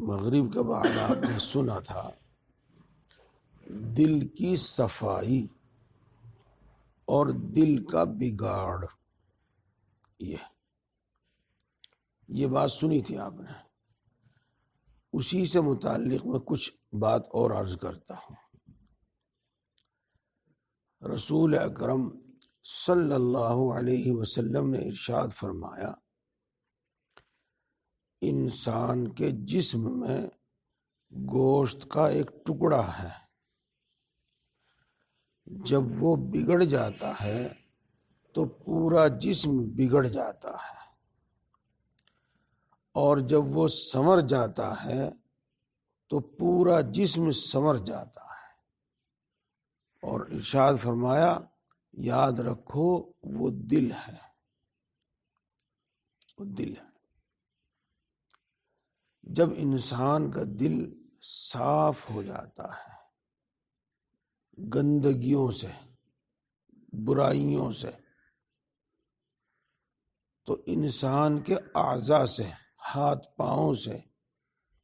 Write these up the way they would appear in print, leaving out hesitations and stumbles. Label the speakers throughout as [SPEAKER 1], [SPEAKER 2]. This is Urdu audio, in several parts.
[SPEAKER 1] مغرب کے بعد آپ نے سنا تھا دل کی صفائی اور دل کا بگاڑ، یہ بات سنی تھی آپ نے۔ اسی سے متعلق میں کچھ بات اور عرض کرتا ہوں۔ رسول اکرم صلی اللہ علیہ وسلم نے ارشاد فرمایا، انسان کے جسم میں گوشت کا ایک ٹکڑا ہے، جب وہ بگڑ جاتا ہے تو پورا جسم بگڑ جاتا ہے، اور جب وہ سنور جاتا ہے تو پورا جسم سنور جاتا ہے۔ اور ارشاد فرمایا، یاد رکھو وہ دل ہے، وہ دل ہے۔ جب انسان کا دل صاف ہو جاتا ہے گندگیوں سے، برائیوں سے، تو انسان کے اعضاء سے، ہاتھ پاؤں سے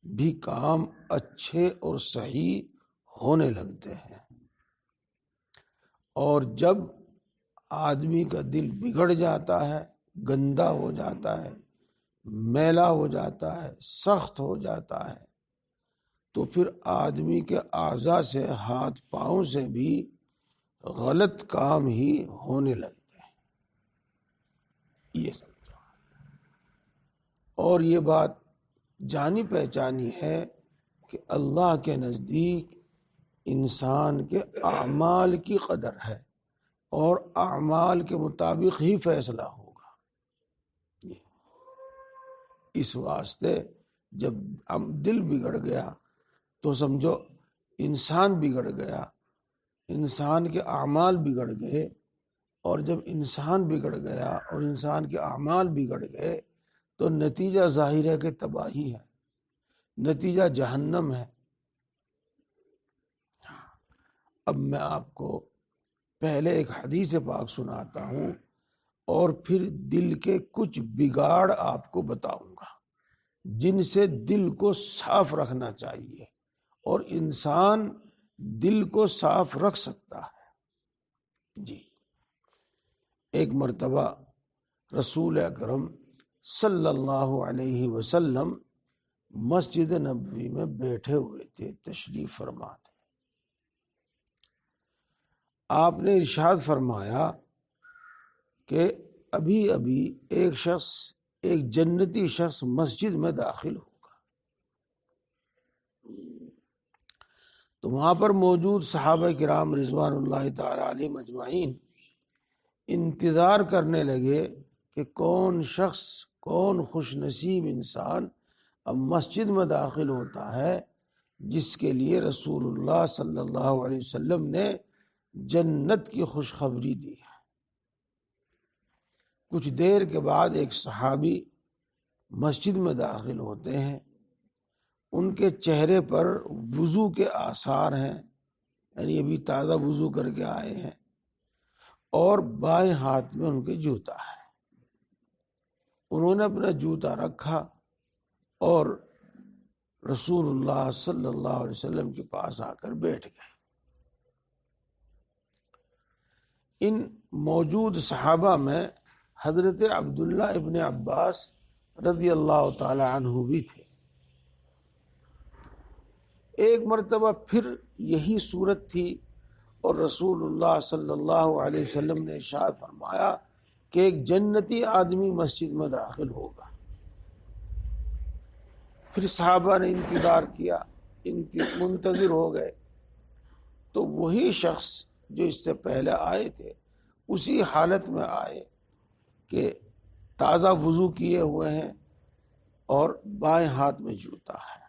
[SPEAKER 1] بھی کام اچھے اور صحیح ہونے لگتے ہیں۔ اور جب آدمی کا دل بگڑ جاتا ہے، گندا ہو جاتا ہے، میلا ہو جاتا ہے، سخت ہو جاتا ہے، تو پھر آدمی کے اعضاء سے، ہاتھ پاؤں سے بھی غلط کام ہی ہونے لگتے ہیں۔ یہ سمجھو، اور یہ بات جانی پہچانی ہے کہ اللہ کے نزدیک انسان کے اعمال کی قدر ہے، اور اعمال کے مطابق ہی فیصلہ ہوگا۔ اس واسطے جب دل بگڑ گیا تو سمجھو انسان بگڑ گیا، انسان کے اعمال بگڑ گئے، اور جب انسان بگڑ گیا اور انسان کے اعمال بگڑ گئے تو نتیجہ ظاہر ہے کہ تباہی ہے، نتیجہ جہنم ہے۔ اب میں آپ کو پہلے ایک حدیث پاک سناتا ہوں، اور پھر دل کے کچھ بگاڑ آپ کو بتاؤں گا جن سے دل کو صاف رکھنا چاہیے، اور انسان دل کو صاف رکھ سکتا ہے۔ جی، ایک مرتبہ رسول اکرم صلی اللہ علیہ وسلم مسجد نبوی میں بیٹھے ہوئے تھے، تشریف فرما تھے۔ آپ نے ارشاد فرمایا کہ ابھی ابھی ایک جنتی شخص مسجد میں داخل ہوگا۔ تو وہاں پر موجود صحابہ کرام رضوان اللہ تعالی علیہم اجمعین انتظار کرنے لگے کہ کون شخص، کون خوش نصیب انسان اب مسجد میں داخل ہوتا ہے جس کے لیے رسول اللہ صلی اللہ علیہ وسلم نے جنت کی خوشخبری دی ہے۔ کچھ دیر کے بعد ایک صحابی مسجد میں داخل ہوتے ہیں، ان کے چہرے پر وضو کے آثار ہیں، یعنی ابھی تازہ وضو کر کے آئے ہیں، اور بائیں ہاتھ میں ان کے جوتا ہے۔ انہوں نے اپنا جوتا رکھا اور رسول اللہ صلی اللہ علیہ وسلم کے پاس آ کر بیٹھ گئے۔ ان موجود صحابہ میں حضرت عبداللہ ابن عباس رضی اللہ تعالی عنہ بھی تھے۔ ایک مرتبہ پھر یہی صورت تھی، اور رسول اللہ صلی اللہ علیہ وسلم نے ارشاد فرمایا کہ ایک جنتی آدمی مسجد میں داخل ہوگا۔ پھر صحابہ نے انتظار کیا، منتظر ہو گئے، تو وہی شخص جو اس سے پہلے آئے تھے اسی حالت میں آئے کہ تازہ وضو کیے ہوئے ہیں اور بائیں ہاتھ میں جوتا ہے۔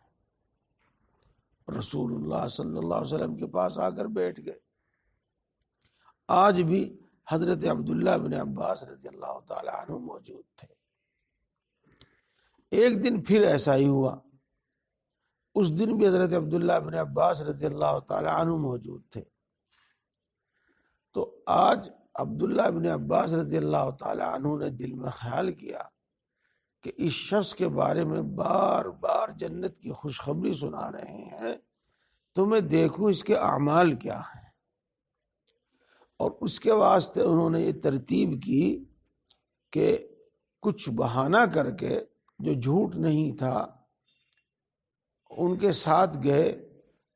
[SPEAKER 1] رسول اللہ صلی اللہ علیہ وسلم کے پاس آ کر بیٹھ گئے۔ آج بھی حضرت عبداللہ بن عباس رضی اللہ تعالی عنہ موجود تھے۔ ایک دن پھر ایسا ہی ہوا، اس دن بھی حضرت عبداللہ بن عباس رضی اللہ تعالی عنہ موجود تھے۔ تو آج عبداللہ بن عباس رضی اللہ تعالی عنہ نے دل میں خیال کیا کہ اس شخص کے بارے میں بار بار جنت کی خوشخبری سنا رہے ہیں، تو میں دیکھوں اس کے اعمال کیا ہیں۔ اور اس کے واسطے انہوں نے یہ ترتیب کی کہ کچھ بہانہ کر کے، جو جھوٹ نہیں تھا، ان کے ساتھ گئے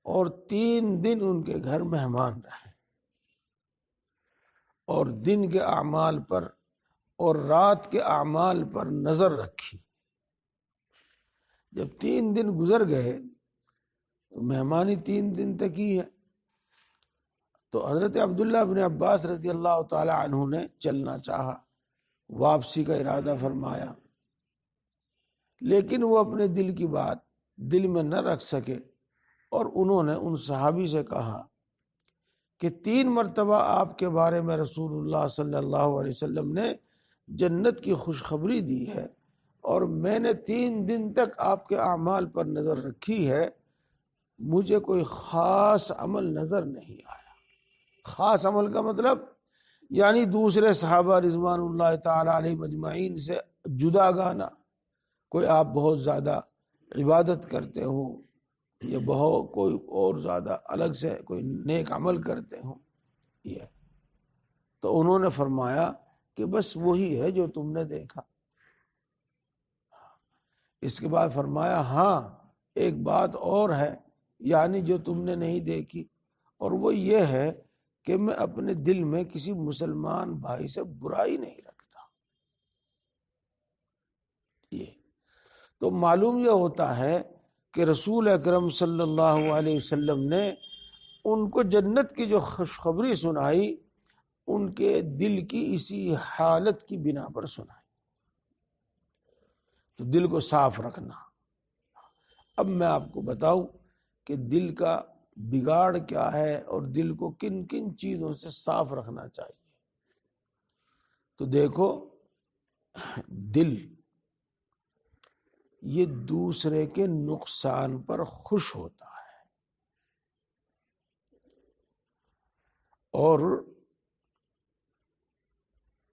[SPEAKER 1] اور 3 دن ان کے گھر مہمان رہے، اور دن کے اعمال پر اور رات کے اعمال پر نظر رکھی۔ جب 3 دن گزر گئے تو مہمانی 3 دن تک ہی ہے، تو حضرت عبداللہ بن عباس رضی اللہ تعالی عنہ نے چلنا چاہا، واپسی کا ارادہ فرمایا، لیکن وہ اپنے دل کی بات دل میں نہ رکھ سکے، اور انہوں نے ان صحابی سے کہا کہ 3 مرتبہ آپ کے بارے میں رسول اللہ صلی اللہ علیہ وسلم نے جنت کی خوشخبری دی ہے، اور میں نے 3 دن تک آپ کے اعمال پر نظر رکھی ہے، مجھے کوئی خاص عمل نظر نہیں آیا۔ خاص عمل کا مطلب یعنی دوسرے صحابہ رضوان اللہ تعالی علیہ مجمعین سے جدا گانا، کوئی آپ بہت زیادہ عبادت کرتے ہو یا بہت کوئی اور زیادہ الگ سے کوئی نیک عمل کرتے ہو، یہ تو انہوں نے فرمایا کہ بس وہی ہے جو تم نے دیکھا۔ اس کے بعد فرمایا ہاں ایک بات اور ہے، یعنی جو تم نے نہیں دیکھی، اور وہ یہ ہے کہ میں اپنے دل میں کسی مسلمان بھائی سے برائی نہیں رکھتا۔ یہ تو معلوم یہ ہوتا ہے کہ رسول اکرم صلی اللہ علیہ وسلم نے ان کو جنت کی جو خوشخبری سنائی، ان کے دل کی اسی حالت کی بنا پر سنائی۔ تو دل کو صاف رکھنا۔ اب میں آپ کو بتاؤں کہ دل کا بگاڑ کیا ہے اور دل کو کن کن چیزوں سے صاف رکھنا چاہیے۔ تو دیکھو، دل یہ دوسرے کے نقصان پر خوش ہوتا ہے، اور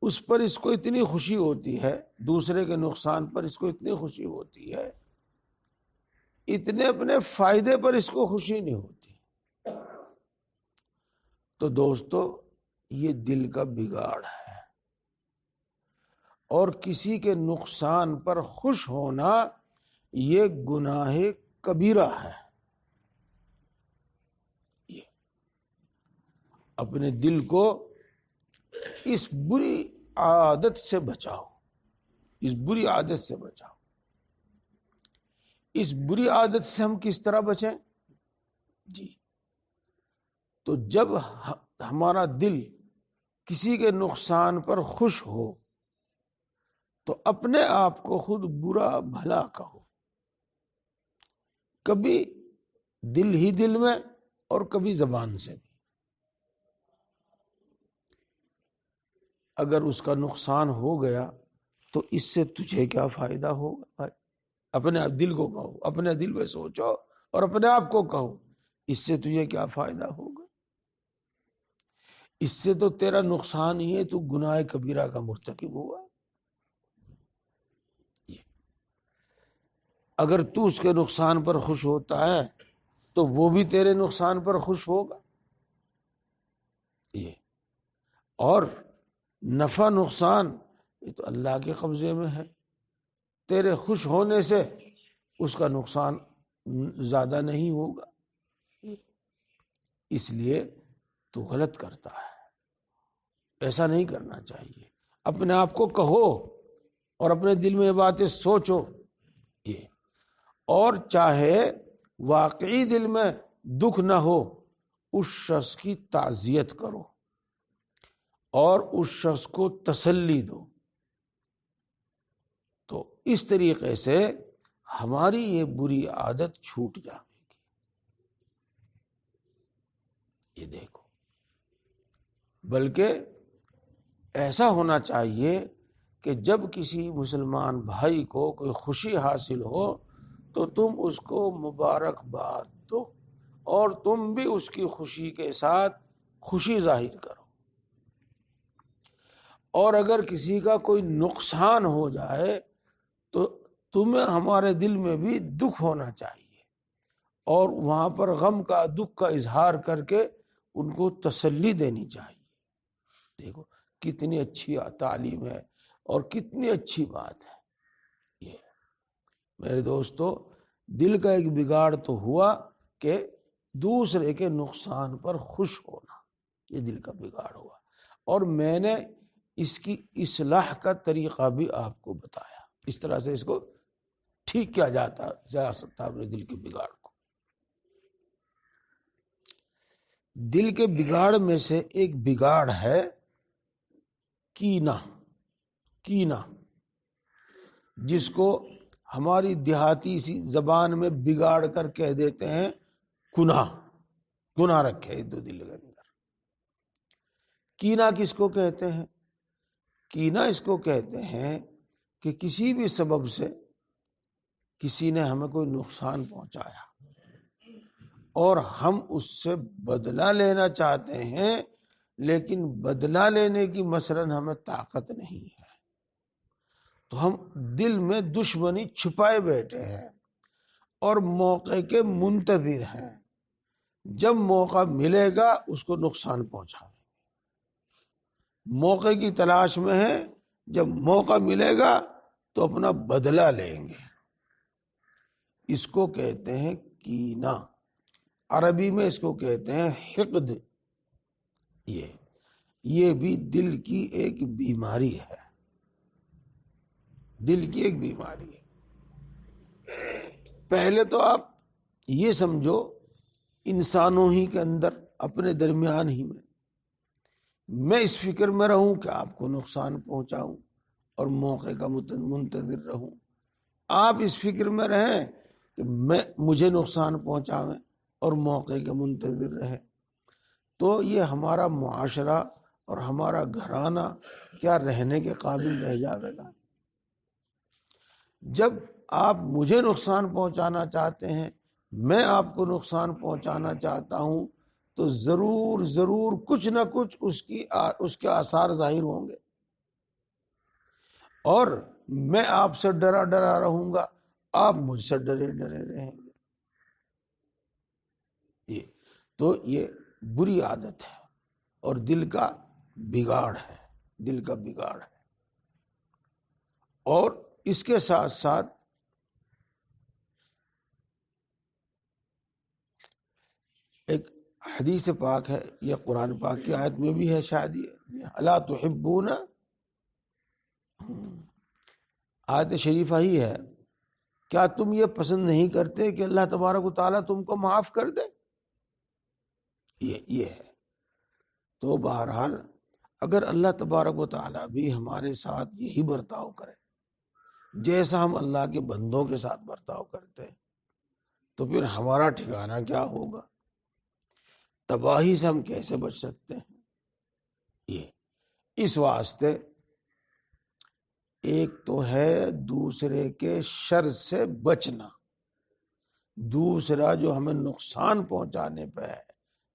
[SPEAKER 1] اس پر اس کو اتنی خوشی ہوتی ہے، دوسرے کے نقصان پر اس کو اتنی خوشی ہوتی ہے، اتنے اپنے فائدے پر اس کو خوشی نہیں ہوتی۔ تو دوستو، یہ دل کا بگاڑ ہے، اور کسی کے نقصان پر خوش ہونا یہ گناہ کبیرہ ہے۔ یہ اپنے دل کو اس بری عادت سے بچاؤ، اس بری عادت سے بچاؤ۔ اس بری عادت سے ہم کس طرح بچیں؟ جی، تو جب ہمارا دل کسی کے نقصان پر خوش ہو تو اپنے آپ کو خود برا بھلا کہو، کبھی دل ہی دل میں اور کبھی زبان سے بھی۔ اگر اس کا نقصان ہو گیا تو اس سے تجھے کیا فائدہ ہوگا بھائی؟ اپنے دل کو کہو، اپنے دل میں سوچو اور اپنے آپ کو کہو، اس سے تجھے کیا فائدہ ہوگا؟ اس سے تو تیرا نقصان ہی ہے، تو گناہ کبیرہ کا مرتکب ہوا۔ اگر تو اس کے نقصان پر خوش ہوتا ہے تو وہ بھی تیرے نقصان پر خوش ہوگا۔ یہ اور نفع نقصان یہ تو اللہ کے قبضے میں ہے، تیرے خوش ہونے سے اس کا نقصان زیادہ نہیں ہوگا، اس لیے تو غلط کرتا ہے، ایسا نہیں کرنا چاہیے۔ اپنے آپ کو کہو اور اپنے دل میں یہ باتیں سوچو، یہ اور چاہے واقعی دل میں دکھ نہ ہو، اس شخص کی تعزیت کرو اور اس شخص کو تسلی دو۔ تو اس طریقے سے ہماری یہ بری عادت چھوٹ جائے گی۔ یہ دیکھو، بلکہ ایسا ہونا چاہیے کہ جب کسی مسلمان بھائی کو کوئی خوشی حاصل ہو تو تم اس کو مبارکباد دو، اور تم بھی اس کی خوشی کے ساتھ خوشی ظاہر کرو۔ اور اگر کسی کا کوئی نقصان ہو جائے تو تمہیں ہمارے دل میں بھی دکھ ہونا چاہیے، اور وہاں پر غم کا دکھ کا اظہار کر کے ان کو تسلی دینی چاہیے۔ دیکھو کتنی اچھی تعلیم ہے اور کتنی اچھی بات ہے یہ۔ میرے دوستو، دل کا ایک بگاڑ تو ہوا کہ دوسرے کے نقصان پر خوش ہونا، یہ دل کا بگاڑ ہوا، اور میں نے اس کی اصلاح کا طریقہ بھی آپ کو بتایا، اس طرح سے اس کو ٹھیک کیا جا سکتا ہے اپنے دل کے بگاڑ کو۔ دل کے بگاڑ میں سے ایک بگاڑ ہے کینہ، کینہ، جس کو ہماری دیہاتی سی زبان میں بگاڑ کر کہہ دیتے ہیں گناہ، گناہ رکھے تو دل کے اندر۔ کینہ کس کو کہتے ہیں؟ کینہ اس کو کہتے ہیں کہ کسی بھی سبب سے کسی نے ہمیں کوئی نقصان پہنچایا اور ہم اس سے بدلہ لینا چاہتے ہیں، لیکن بدلہ لینے کی مثلاً ہمیں طاقت نہیں ہے، تو ہم دل میں دشمنی چھپائے بیٹھے ہیں اور موقع کے منتظر ہیں، جب موقع ملے گا اس کو نقصان پہنچائیں، موقع کی تلاش میں ہے، جب موقع ملے گا تو اپنا بدلہ لیں گے۔ اس کو کہتے ہیں کینہ، عربی میں اس کو کہتے ہیں حقد۔ یہ بھی دل کی ایک بیماری ہے، دل کی ایک بیماری ہے۔ پہلے تو آپ یہ سمجھو انسانوں ہی کے اندر اپنے درمیان ہی میں اس فکر میں رہوں کہ آپ کو نقصان پہنچاؤں اور موقع کا منتظر رہوں، آپ اس فکر میں رہیں کہ مجھے نقصان پہنچاویں اور موقع کے منتظر رہیں، تو یہ ہمارا معاشرہ اور ہمارا گھرانہ کیا رہنے کے قابل رہ جائے گا؟ جب آپ مجھے نقصان پہنچانا چاہتے ہیں، میں آپ کو نقصان پہنچانا چاہتا ہوں، تو ضرور ضرور کچھ نہ کچھ اس کے آثار ظاہر ہوں گے، اور میں آپ سے ڈرا ڈرا رہوں گا، آپ مجھ سے ڈرے ڈرے رہیں گے۔ تو یہ بری عادت ہے اور دل کا بگاڑ ہے، دل کا بگاڑ ہے۔ اور اس کے ساتھ ساتھ ایک حدیث پاک ہے، یہ قرآن پاک کی آیت میں بھی ہے شاید، یہ الا تحبون، آیت شریفہ ہی ہے، کیا تم یہ پسند نہیں کرتے کہ اللہ تبارک و تعالیٰ تم کو معاف کر دے؟ یہ ہے۔ تو بہرحال اگر اللہ تبارک و تعالیٰ بھی ہمارے ساتھ یہی برتاؤ کرے جیسا ہم اللہ کے بندوں کے ساتھ برتاؤ کرتے ہیں، تو پھر ہمارا ٹھکانہ کیا ہوگا؟ تباہی سے ہم کیسے بچ سکتے ہیں؟ یہ اس واسطے ایک تو ہے دوسرے کے شر سے بچنا، دوسرا جو ہمیں نقصان پہنچانے پہ ہے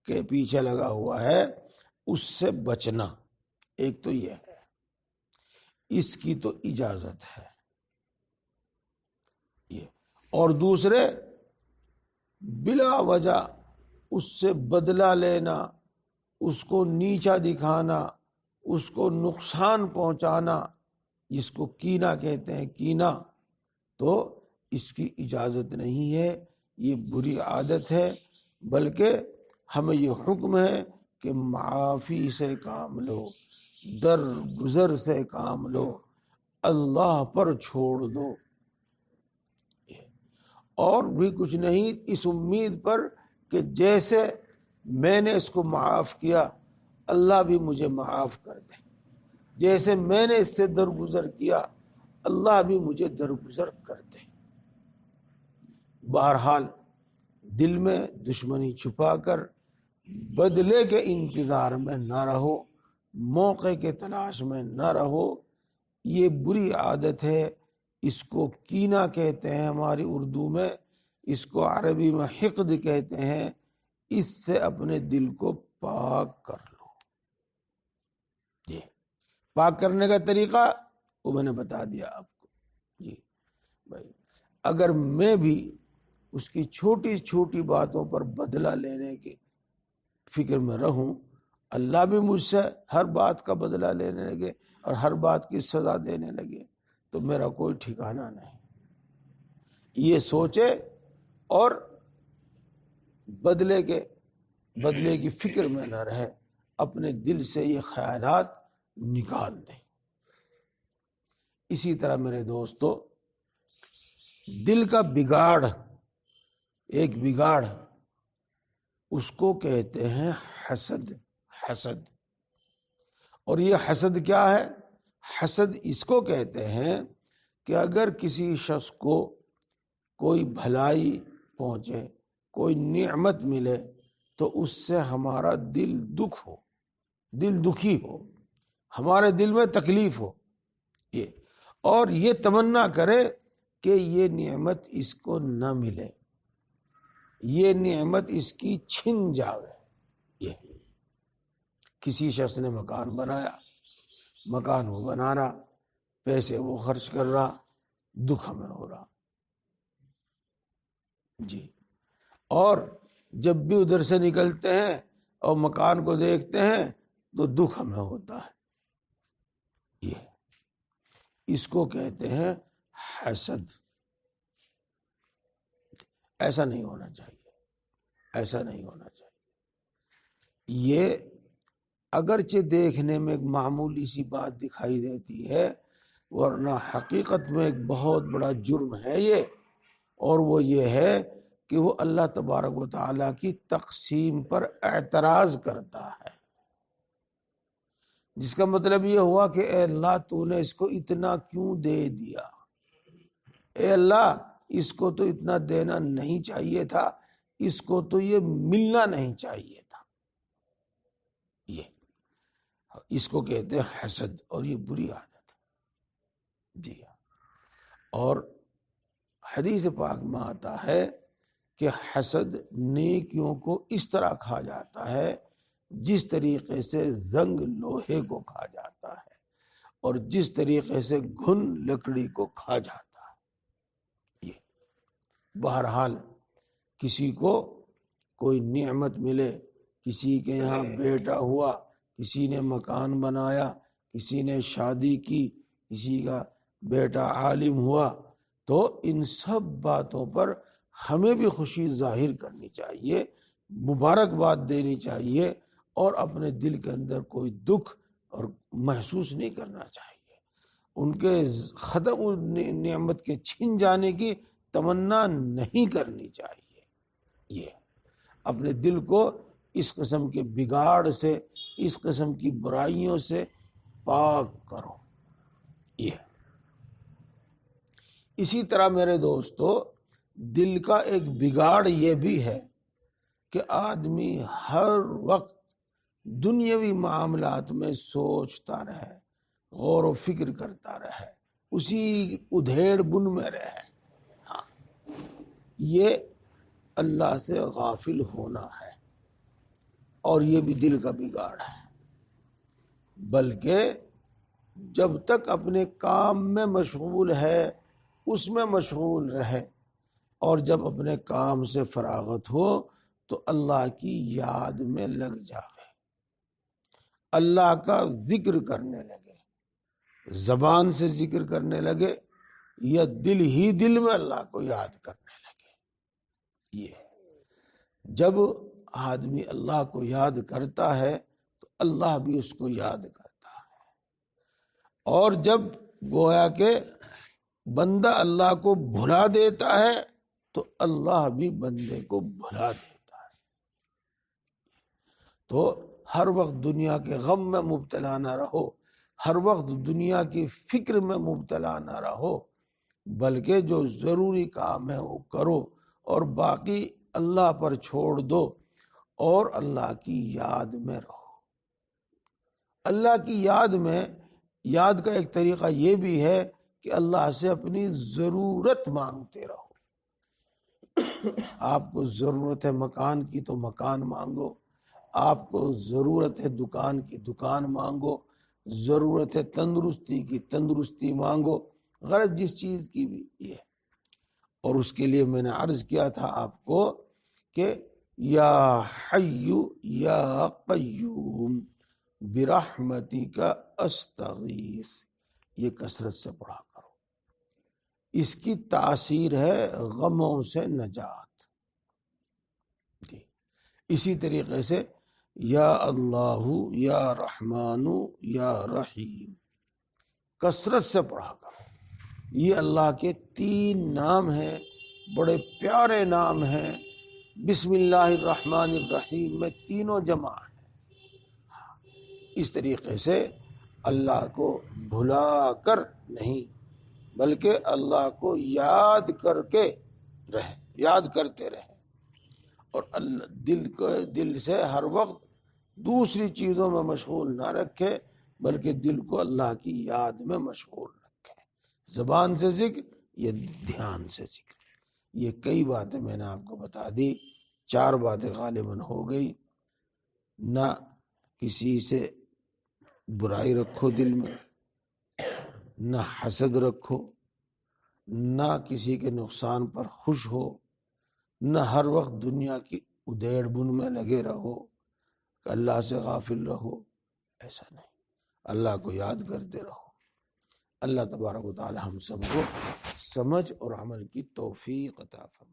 [SPEAKER 1] کہ پیچھے لگا ہوا ہے، اس سے بچنا، ایک تو یہ ہے، اس کی تو اجازت ہے یہ۔ اور دوسرے بلا وجہ اس سے بدلہ لینا، اس کو نیچا دکھانا، اس کو نقصان پہنچانا، جس کو کینہ کہتے ہیں، کینہ، تو اس کی اجازت نہیں ہے، یہ بری عادت ہے، بلکہ ہمیں یہ حکم ہے کہ معافی سے کام لو، درگزر سے کام لو، اللہ پر چھوڑ دو، اور بھی کچھ نہیں، اس امید پر کہ جیسے میں نے اس کو معاف کیا اللہ بھی مجھے معاف کر دے، جیسے میں نے اس سے درگزر کیا اللہ بھی مجھے درگزر کر دے۔ بہرحال دل میں دشمنی چھپا کر بدلے کے انتظار میں نہ رہو، موقع کے تلاش میں نہ رہو، یہ بری عادت ہے، اس کو کینہ کہتے ہیں ہماری اردو میں، اس کو عربی میں حقد کہتے ہیں۔ اس سے اپنے دل کو پاک کر لو۔ یہ پاک کرنے کا طریقہ وہ میں نے بتا دیا آپ کو، جی بھائی اگر میں بھی اس کی چھوٹی چھوٹی باتوں پر بدلہ لینے کی فکر میں رہوں، اللہ بھی مجھ سے ہر بات کا بدلہ لینے لگے اور ہر بات کی سزا دینے لگے تو میرا کوئی ٹھکانہ نہیں۔ یہ سوچے اور بدلے کی فکر میں نہ رہے، اپنے دل سے یہ خیالات نکال دیں۔ اسی طرح میرے دوستو، دل کا بگاڑ، ایک بگاڑ، اس کو کہتے ہیں حسد۔ حسد، اور یہ حسد کیا ہے؟ حسد اس کو کہتے ہیں کہ اگر کسی شخص کو کوئی بھلائی پہنچے، کوئی نعمت ملے تو اس سے ہمارا دل دکھی ہو، ہمارے دل میں تکلیف ہو، اور یہ تمنا کرے کہ یہ نعمت اس کو نہ ملے، یہ نعمت اس کی چھن جاوے۔ یہ کسی شخص نے مکان بنایا، مکان وہ بنا رہا، پیسے وہ خرچ کر رہا، دکھ ہمیں ہو رہا جی، اور جب بھی ادھر سے نکلتے ہیں اور مکان کو دیکھتے ہیں تو دکھ ہمیں ہوتا ہے۔ یہ اس کو کہتے ہیں حسد۔ ایسا نہیں ہونا چاہیے، ایسا نہیں ہونا چاہیے۔ یہ اگرچہ دیکھنے میں ایک معمولی سی بات دکھائی دیتی ہے، ورنہ حقیقت میں ایک بہت بڑا جرم ہے یہ، اور وہ یہ ہے کہ وہ اللہ تبارک و تعالیٰ کی تقسیم پر اعتراض کرتا ہے، جس کا مطلب یہ ہوا کہ اے اللہ تو نے اس کو اتنا کیوں دے دیا، اے اللہ اس کو تو اتنا دینا نہیں چاہیے تھا، اس کو تو یہ ملنا نہیں چاہیے تھا۔ یہ اس کو کہتے ہیں حسد، اور یہ بری عادت ہے جی ہاں۔ اور حدیث پاک میں آتا ہے کہ حسد نیکیوں کو اس طرح کھا جاتا ہے جس طریقے سے زنگ لوہے کو کھا جاتا ہے، اور جس طریقے سے گھن لکڑی کو کھا جاتا ہے۔ یہ بہرحال کسی کو کوئی نعمت ملے، کسی کے یہاں بیٹا ہوا، کسی نے مکان بنایا، کسی نے شادی کی، کسی کا بیٹا عالم ہوا، تو ان سب باتوں پر ہمیں بھی خوشی ظاہر کرنی چاہیے، مبارکباد دینی چاہیے، اور اپنے دل کے اندر کوئی دکھ اور محسوس نہیں کرنا چاہیے۔ ان کے ختم نعمت کے چھن جانے کی تمنا نہیں کرنی چاہیے۔ یہ اپنے دل کو اس قسم کے بگاڑ سے، اس قسم کی برائیوں سے پاک کرو۔ یہ اسی طرح میرے دوستو، دل کا ایک بگاڑ یہ بھی ہے کہ آدمی ہر وقت دنیاوی معاملات میں سوچتا رہے، غور و فکر کرتا رہے، اسی ادھیڑ بن میں رہے۔ ہاں، یہ اللہ سے غافل ہونا ہے، اور یہ بھی دل کا بگاڑ ہے۔ بلکہ جب تک اپنے کام میں مشغول ہے اس میں مشغول رہے، اور جب اپنے کام سے فراغت ہو تو اللہ کی یاد میں لگ جائے، اللہ کا ذکر کرنے لگے، زبان سے ذکر کرنے لگے، یا دل ہی دل میں اللہ کو یاد کرنے لگے۔ یہ جب آدمی اللہ کو یاد کرتا ہے تو اللہ بھی اس کو یاد کرتا ہے، اور جب گویا کہ بندہ اللہ کو بھلا دیتا ہے تو اللہ بھی بندے کو بھلا دیتا ہے۔ تو ہر وقت دنیا کے غم میں مبتلا نہ رہو، ہر وقت دنیا کی فکر میں مبتلا نہ رہو، بلکہ جو ضروری کام ہے وہ کرو، اور باقی اللہ پر چھوڑ دو، اور اللہ کی یاد میں رہو۔ اللہ کی یاد میں، یاد کا ایک طریقہ یہ بھی ہے کہ اللہ سے اپنی ضرورت مانگتے رہو۔ آپ کو ضرورت ہے مکان کی تو مکان مانگو، آپ کو ضرورت ہے دکان کی دکان مانگو، ضرورت ہے تندرستی کی تندرستی مانگو، غرض جس چیز کی بھی یہ اور اس کے لیے میں نے عرض کیا تھا آپ کو کہ یا حی یا قیوم برحمتک استغیث، یہ کثرت سے پڑھا کرو، اس کی تاثیر ہے غموں سے نجات۔ جی اسی طریقے سے یا اللہ یا رحمان یا رحیم، کثرت سے پڑھا کرو۔ یہ اللہ کے 3 نام ہیں، بڑے پیارے نام ہیں۔ بسم اللہ الرحمن الرحیم میں تینوں جمع ہیں۔ اس طریقے سے اللہ کو بھلا کر نہیں بلکہ اللہ کو یاد کر کے رہے، یاد کرتے رہے، اور دل سے ہر وقت دوسری چیزوں میں مشغول نہ رکھے بلکہ دل کو اللہ کی یاد میں مشغول رکھے۔ زبان سے ذکر یا دھیان سے ذکر، یہ کئی باتیں میں نے آپ کو بتا دی، 4 باتیں غالباً ہو گئی۔ نہ کسی سے برائی رکھو دل میں، نہ حسد رکھو، نہ کسی کے نقصان پر خوش ہو، نہ ہر وقت دنیا کی ادھیڑ بن میں لگے رہو کہ اللہ سے غافل رہو، ایسا نہیں، اللہ کو یاد کرتے رہو۔ اللہ تبارک و تعالی ہم سب کو سمجھ اور عمل کی توفیق عطا فرمائے۔